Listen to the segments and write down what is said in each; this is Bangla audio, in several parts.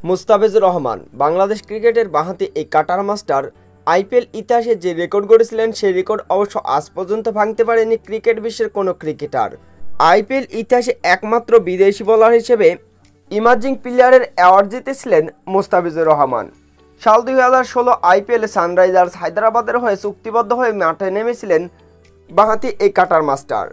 মুস্তাফিজুর রহমান বাংলাদেশ ক্রিকেটের বাঁহাতি এই কাটার মাস্টার আইপিএল ইতিহাসে যে রেকর্ড গড়েছিলেন সেই রেকর্ড অবশ্য আজ পর্যন্ত ভাঙতে পারেনি ক্রিকেট বিশ্বের কোনো ক্রিকেটার। আইপিএল ইতিহাসে একমাত্র বিদেশি বোলার হিসেবে ইমার্জিং প্লেয়ারের অ্যাওয়ার্ড জিতেছিলেন মুস্তাফিজুর রহমান। সাল 2016 আইপিএলে সানরাইজার্স হায়দ্রাবাদের হয়ে চুক্তিবদ্ধ হয়ে মাঠে নেমেছিলেন বাঁহাতি এই কাটার মাস্টার।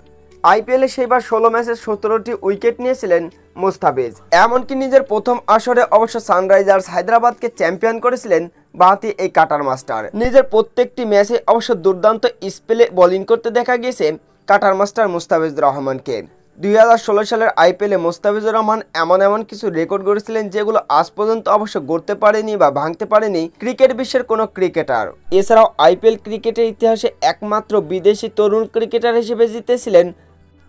আইপিএলে সেইবার 16 ম্যাচে 17টি উইকেট নিয়েছিলেন মুস্তাফিজ। এমনকি নিজের প্রথম আসরে অবশ্য সানরাইজার্স হায়দ্রাবাদকে চ্যাম্পিয়ন করেছিলেন বাঁহাতি এই কাটার মাস্টার। নিজের প্রত্যেকটি ম্যাচে অবশ্য দুর্দান্ত স্পেলে বোলিং করতে দেখা গিয়েছে কাটার মাস্টার মুস্তাফিজুর রহমানকে। 2016 সালের আইপিএলে মুস্তাফিজুর রহমান এমন কিছু রেকর্ড গড়েছিলেন যেগুলো আজ পর্যন্ত অবশ্য গড়তে পারেনি বা ভাঙতে পারেনি ক্রিকেট বিশ্বের কোনো ক্রিকেটার। এছাড়াও আইপিএল ক্রিকেটের ইতিহাসে একমাত্র বিদেশি তরুণ ক্রিকেটার হিসেবে জিতেছিলেন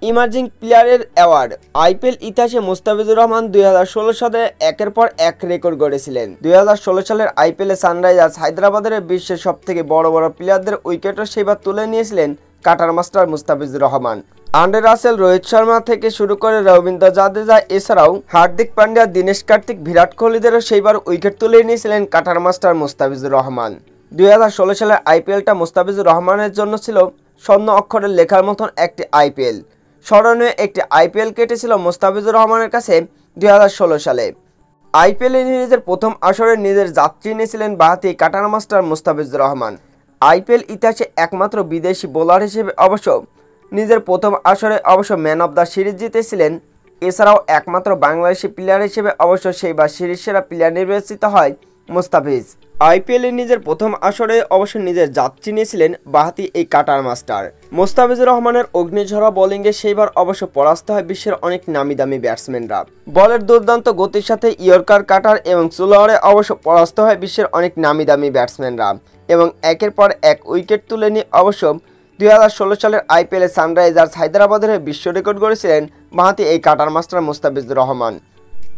ইমার্জিং প্লেয়ারের অ্যাওয়ার্ড। আইপিএল ইতিহাসে মুস্তাফিজুর রহমান 2016 সালে একের পর এক রেকর্ড গড়েছিলেন। 2016 সালের আইপিএলে সানরাইজার্স হায়দ্রাবাদের বিশ্বের সবথেকে বড় প্লেয়ারদের উইকেটও সেবার তুলে নিয়েছিলেন কাটার মাস্টার মুস্তাফিজুর রহমান। আন্ডে রাসেল, রোহিত শর্মা থেকে শুরু করে রবীন্দ্র জাদেজা, এছাড়াও হার্দিক পান্ডিয়া, দীনেশ কার্তিক, বিরাট কোহলিদেরও সেইবার উইকেট তুলে নিয়েছিলেন কাটার মাস্টার মুস্তাফিজুর রহমান। 2016 সালের আইপিএলটা মুস্তাফিজুর রহমানের জন্য ছিল স্বর্ণ অক্ষরে লেখার মতন একটি আইপিএল। স্মরণীয় একটি আইপিএল কেটেছিল মুস্তাফিজুর রহমানের কাছে 2016 সালে। আইপিএলে নিজের প্রথম আসরে নিজের যাত্রী নিয়েছিলেন বাঁহাতি cutter master Mustafizur Rahman. IPL ইতিহাসে একমাত্র বিদেশি বোলার হিসেবে অবশ্য নিজের প্রথম আসরে অবশ্য ম্যান অব দ্য সিরিজ জিতেছিলেন। এছাড়াও একমাত্র বাংলাদেশি প্লেয়ার হিসেবে অবশ্য সেইবার সিরিজ সেরা প্লেয়ার নির্বাচিত হয় মুস্তাফিজ। আইপিএলে নিজের প্রথম আসরে অবশ্য নিজের যাত্রী নিয়েছিলেন বাঁহাতি এই কাটার মাস্টার। মুস্তাফিজুর রহমানের অগ্নিঝরা বোলিংয়ে সেইবার অবশ্য পরাস্ত হয় বিশ্বের অনেক নামি দামি ব্যাটসম্যানরা। বলের দুর্দান্ত গতির সাথে ইয়র্কার কাটার এবং স্লোয়ারে অবশ্য পরাস্ত হয় বিশ্বের অনেক নামি দামি ব্যাটসম্যানরা এবং একের পর এক উইকেট তুলে নিয়ে অবশ্য 2016 সালের আইপিএলে সানরাইজার্স হায়দ্রাবাদের বিশ্ব রেকর্ড গড়েছিলেন বাঁহাতি এই কাটার মাস্টার মুস্তাফিজুর রহমান।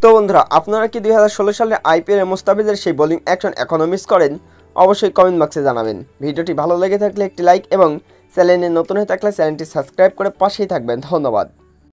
তো বন্ধুরা, আপনারা কি 2016 সালে আইপিএলে মুস্তাফিজের সেই বোলিং অ্যাকশন এখনও মিস করেন? অবশ্যই কমেন্ট বক্সে জানাবেন। ভিডিওটি ভালো লেগে থাকলে একটি লাইক এবং চ্যানেলে নতুন হয়ে থাকলে চ্যানেলটি সাবস্ক্রাইব করে পাশেই থাকবেন। ধন্যবাদ।